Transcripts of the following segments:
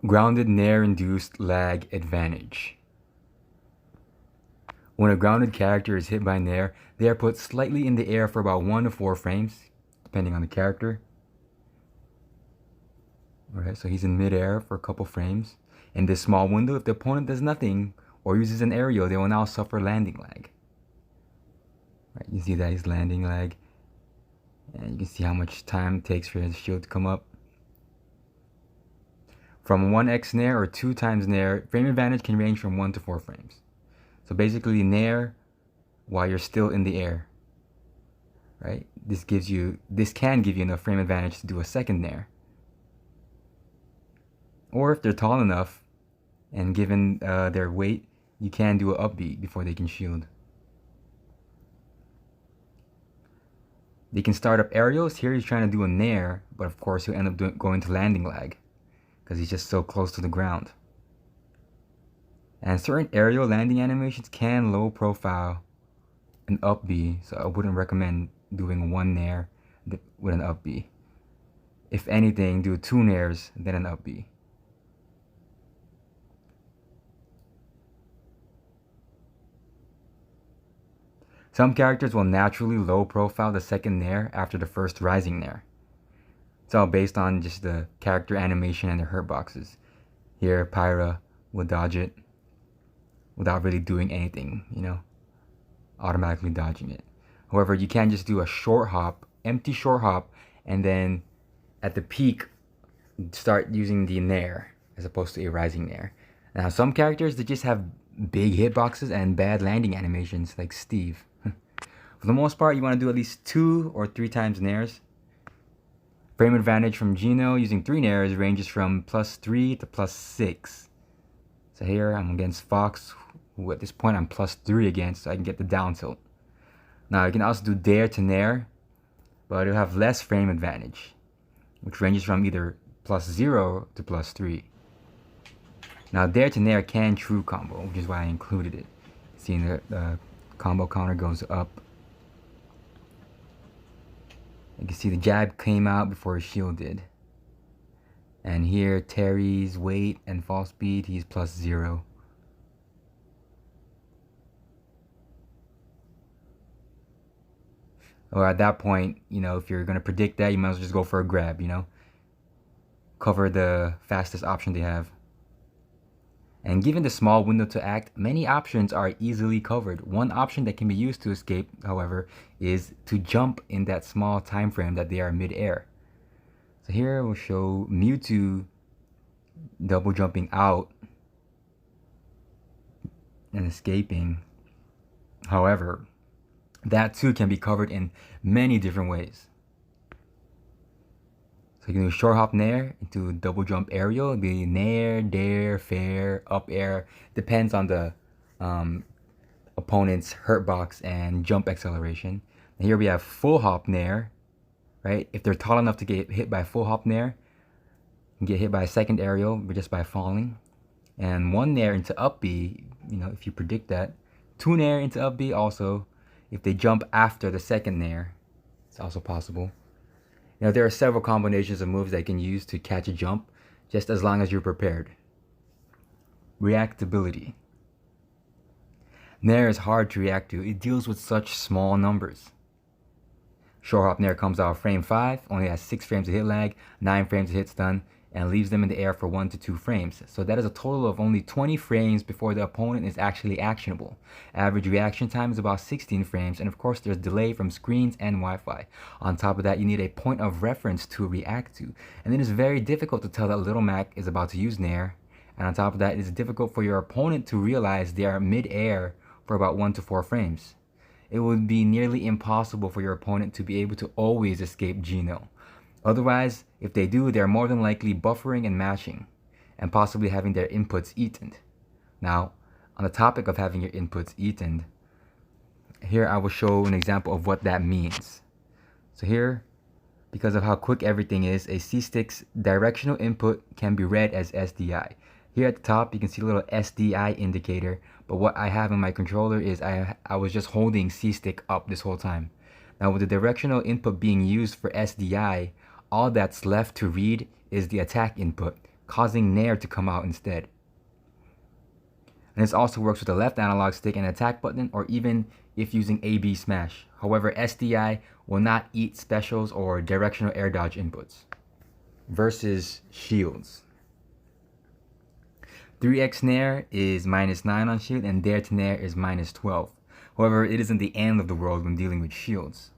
Grounded Nair Induced Lag Advantage. When a grounded character is hit by Nair, they are put slightly in the air for about 1 to 4 frames, depending on the character. Alright, so he's in midair for a couple frames. In this small window, if the opponent does nothing or uses an aerial, they will now suffer landing lag. Right, you see that he's landing lag. And you can see how much time it takes for his shield to come up. From 1x Nair or 2 times Nair, frame advantage can range from 1 to 4 frames. So basically Nair while you're still in the air. Right? This can give you enough frame advantage to do a second Nair. Or if they're tall enough and given their weight, you can do an upbeat before they can shield. They can start up aerials. Here he's trying to do a Nair, but of course he'll end up going to landing lag because he's just so close to the ground. And certain aerial landing animations can low profile an up B, so I wouldn't recommend doing 1 Nair with an up B. If anything, do 2 Nairs, then an up B. Some characters will naturally low profile the second Nair after the first rising Nair. It's all based on just the character animation and the hurt boxes. Here, Pyra will dodge it without really doing anything, automatically dodging it. However, you can just do a short hop, empty short hop, and then at the peak, start using the Nair as opposed to a rising Nair. Now, some characters, they just have big hitboxes and bad landing animations, like Steve. For the most part, you want to do at least 2 or 3 times Nairs. Frame advantage from Geno using 3 Nairs ranges from +3 to +6. So here I'm against Fox, who at this point I'm +3 against, so I can get the down tilt. Now you can also do Dare to Nair, but it'll have less frame advantage, which ranges from either +0 to +3. Now Dare to Nair can true combo, which is why I included it. Seeing the combo counter goes up. You can see the jab came out before his shield did. And here Terry's weight and fall speed, he's +0. Or at that point, if you're going to predict that, you might as well just go for a grab, Cover the fastest option they have. And given the small window to act, many options are easily covered. One option that can be used to escape, however, is to jump in that small time frame that they are mid-air. So here we'll show Mewtwo double jumping out and escaping. However, that too can be covered in many different ways. So you can do short hop Nair into double jump aerial. It'd be Nair, Dare, Fair, up air. Depends on the opponent's hurt box and jump acceleration. And here we have full hop Nair, right? If they're tall enough to get hit by full hop Nair, you can get hit by a second aerial just by falling. And 1 Nair into up B, if you predict that. 2 Nair into up B also. If they jump after the second Nair, it's also possible. There are several combinations of moves that you can use to catch a jump, just as long as you're prepared. Reactability. Nair is hard to react to. It deals with such small numbers. Short hop Nair comes out frame 5, only has 6 frames of hit lag, 9 frames of hit stun, and leaves them in the air for 1 to 2 frames. So that is a total of only 20 frames before the opponent is actually actionable. Average reaction time is about 16 frames, and of course there's delay from screens and Wi-Fi. On top of that, you need a point of reference to react to. And it is very difficult to tell that Little Mac is about to use Nair. And on top of that, it is difficult for your opponent to realize they are mid-air for about 1 to 4 frames. It would be nearly impossible for your opponent to be able to always escape Geno. Otherwise, if they do, they're more than likely buffering and matching, and possibly having their inputs eaten. Now, on the topic of having your inputs eaten, here I will show an example of what that means. So here, because of how quick everything is, a C-Stick's directional input can be read as SDI. Here at the top, you can see a little SDI indicator, but what I have in my controller is I was just holding C-Stick up this whole time. Now with the directional input being used for SDI, all that's left to read is the attack input, causing Nair to come out instead. And this also works with the left analog stick and attack button, or even if using AB smash. However, SDI will not eat specials or directional air dodge inputs. Versus shields. 3x Nair is -9 on shield, and Dare to Nair is -12. However, it isn't the end of the world when dealing with shields.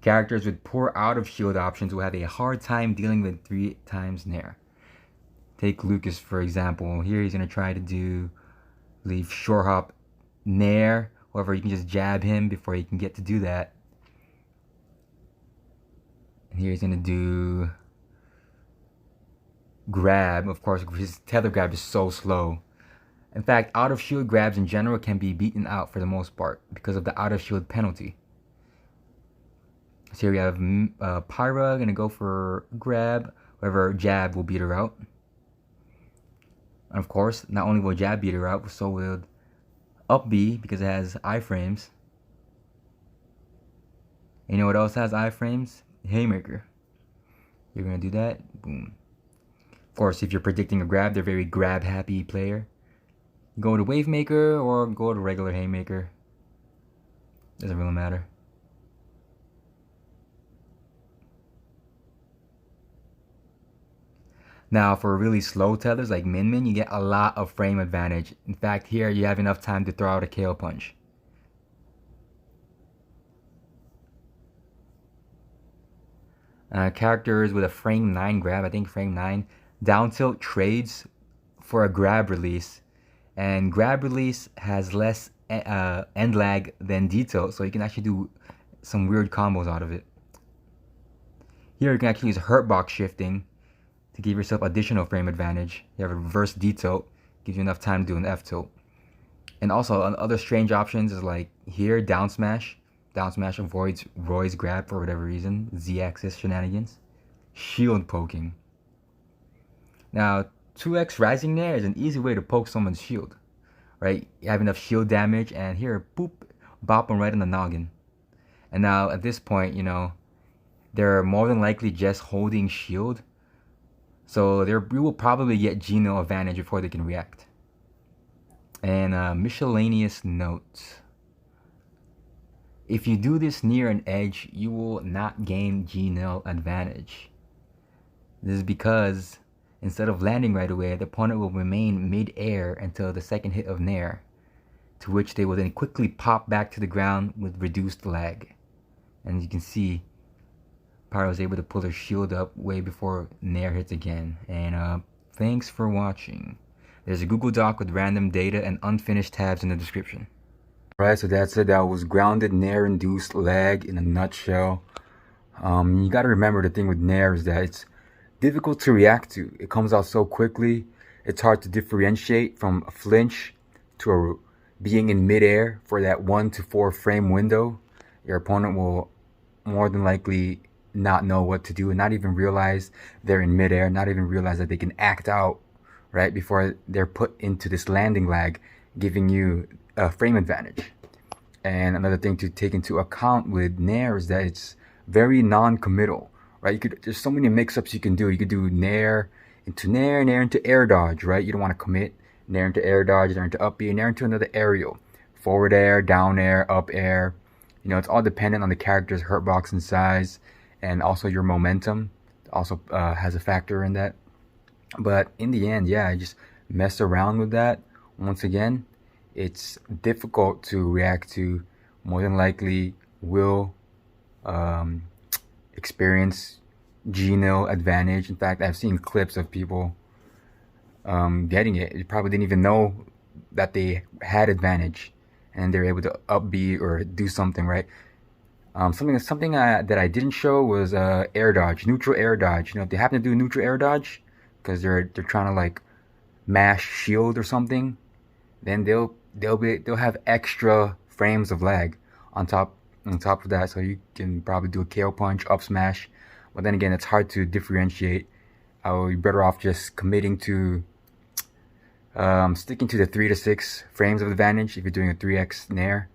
Characters with poor out of shield options will have a hard time dealing with 3 times Nair. Take Lucas for example. Here he's going to try to leave short hop Nair. However, you can just jab him before he can get to do that. And here he's going to do grab. Of course, his tether grab is so slow. In fact, out of shield grabs in general can be beaten out for the most part because of the out of shield penalty. So here we have Pyra going to go for grab. However, jab will beat her out. And of course, not only will jab beat her out, but so will up B because it has iframes. And you know what else has iframes? Haymaker. You're going to do that. Boom. Of course, if you're predicting a grab, they're a very grab happy player. Go to Wavemaker or go to regular Haymaker. Doesn't really matter. Now, for really slow tethers like Min, you get a lot of frame advantage. In fact, here you have enough time to throw out a KO punch. Characters with a frame 9 grab, I think frame 9, down tilt trades for a grab release. And grab release has less end lag than D tilt, so you can actually do some weird combos out of it. Here you can actually use hurt box shifting to give yourself additional frame advantage. You have a reverse D tilt, gives you enough time to do an F tilt. And also other strange options is like here, down smash. Down smash avoids Roy's grab for whatever reason. Z-axis shenanigans. Shield poking. Now, 2x rising Nair is an easy way to poke someone's shield. Right? You have enough shield damage, and here, boop, bop them right in the noggin. And now, at this point, you know, they're more than likely just holding shield. So you will probably get Geno advantage before they can react. And Miscellaneous Notes. If you do this near an edge, you will not gain Geno advantage. This is because instead of landing right away, the opponent will remain mid-air until the second hit of Nair, to which they will then quickly pop back to the ground with reduced lag. And you can see Pyra was able to pull her shield up way before Nair hits again. And thanks for watching. There's a Google Doc with random data and unfinished tabs in the description. Alright, so that's it. That was grounded Nair induced lag in a nutshell. You gotta remember the thing with Nair is that it's difficult to react to. It comes out so quickly. It's hard to differentiate from a flinch to being in midair for that 1 to 4 frame window. Your opponent will more than likely not know what to do and not even realize they're in midair, not even realize that they can act out right before they're put into this landing lag, giving you a frame advantage. And another thing to take into account with Nair is that it's very non-committal, right? There's so many mix-ups you can do. You could do Nair into Nair, Nair into air dodge, right? You don't want to commit. Nair into air dodge, Nair into up B, Nair into another aerial. Forward air, down air, up air. You know, it's all dependent on the character's hurt box and size, and also your momentum also has a factor in that. But in the end, yeah, I just mess around with that. Once again, it's difficult to react to. More than likely will experience Geno advantage. In fact, I've seen clips of people getting it. You probably didn't even know that they had advantage, and they're able to up B or do something, right? Something that I didn't show was air dodge, neutral air dodge. You know, if they happen to do neutral air dodge because they're trying to like mash shield or something, then they'll have extra frames of lag on top of that. So you can probably do a KO punch, up smash, but then again, it's hard to differentiate. I would be better off just committing to sticking to the 3 to 6 frames of advantage if you're doing a 3x Nair,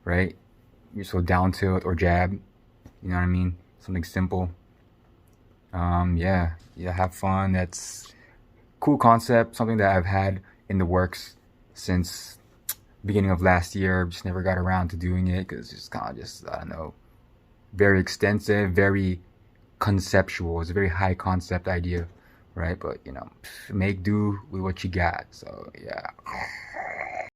right? So down tilt or jab, you know what I mean? Something simple. Yeah, have fun. That's cool concept, something that I've had in the works since beginning of last year. Just never got around to doing it because it's kind of just, I don't know, very extensive, very conceptual. It's a very high concept idea, right? But make do with what you got. So yeah.